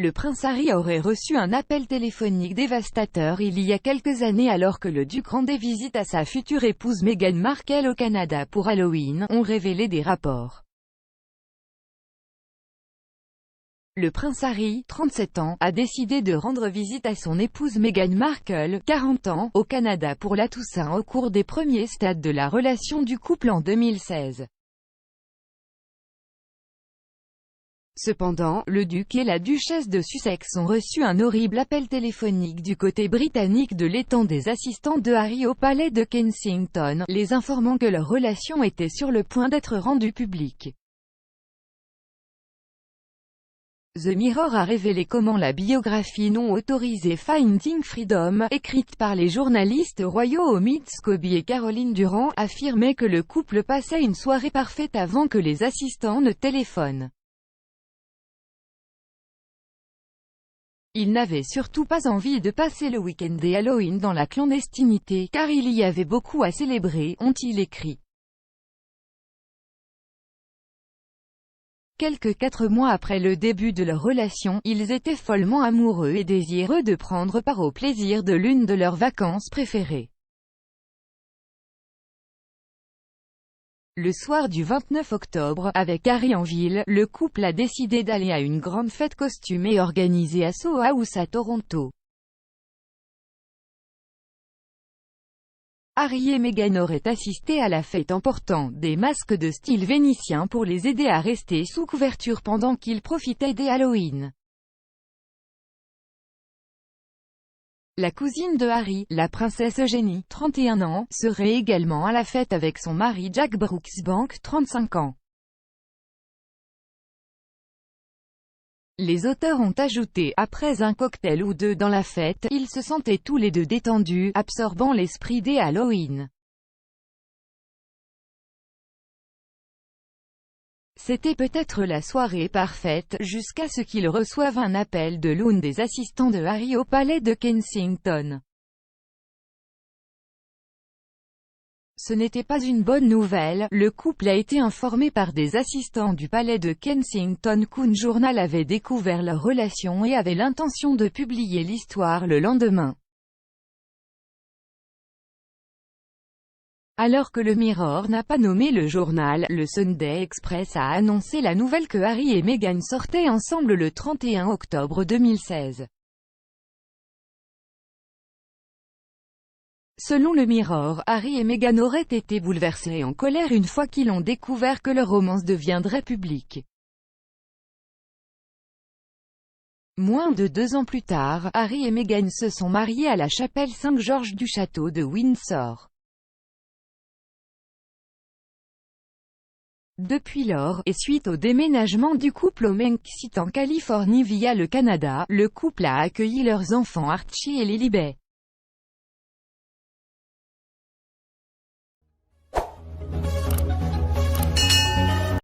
Le prince Harry aurait reçu un appel téléphonique dévastateur il y a quelques années alors que le duc rendait visite à sa future épouse Meghan Markle au Canada pour Halloween, ont révélé des rapports. Le prince Harry, 37 ans, a décidé de rendre visite à son épouse Meghan Markle, 40 ans, au Canada pour la Toussaint au cours des premiers stades de la relation du couple en 2016. Cependant, le duc et la duchesse de Sussex ont reçu un horrible appel téléphonique du côté britannique de l'étang des assistants de Harry au palais de Kensington, les informant que leur relation était sur le point d'être rendue publique. The Mirror a révélé comment la biographie non autorisée Finding Freedom, écrite par les journalistes royaux Omid Scobie et Caroline Durand, affirmait que le couple passait une soirée parfaite avant que les assistants ne téléphonent. Il n'avait surtout pas envie de passer le week-end des Halloween dans la clandestinité, car il y avait beaucoup à célébrer, ont-ils écrit. Quelques 4 mois après le début de leur relation, ils étaient follement amoureux et désireux de prendre part au plaisir de l'une de leurs vacances préférées. Le soir du 29 octobre, avec Harry en ville, le couple a décidé d'aller à une grande fête costumée organisée à Soho House à Toronto. Harry et Meghan auraient assisté à la fête en portant des masques de style vénitien pour les aider à rester sous couverture pendant qu'ils profitaient des Halloween. La cousine de Harry, la princesse Eugénie, 31 ans, serait également à la fête avec son mari Jack Brooksbank, 35 ans. Les auteurs ont ajouté, après un cocktail ou deux dans la fête, ils se sentaient tous les deux détendus, absorbant l'esprit des Halloween. C'était peut-être la soirée parfaite, jusqu'à ce qu'ils reçoivent un appel de l'une des assistants de Harry au palais de Kensington. Ce n'était pas une bonne nouvelle, le couple a été informé par des assistants du palais de Kensington qu'un journal avait découvert leur relation et avait l'intention de publier l'histoire le lendemain. Alors que le Mirror n'a pas nommé le journal, le Sunday Express a annoncé la nouvelle que Harry et Meghan sortaient ensemble le 31 octobre 2016. Selon le Mirror, Harry et Meghan auraient été bouleversés et en colère une fois qu'ils ont découvert que leur romance deviendrait publique. Moins de 2 ans plus tard, Harry et Meghan se sont mariés à la chapelle Saint-Georges du château de Windsor. Depuis lors, et suite au déménagement du couple au Mencksit en Californie via le Canada, le couple a accueilli leurs enfants Archie et Lilibet.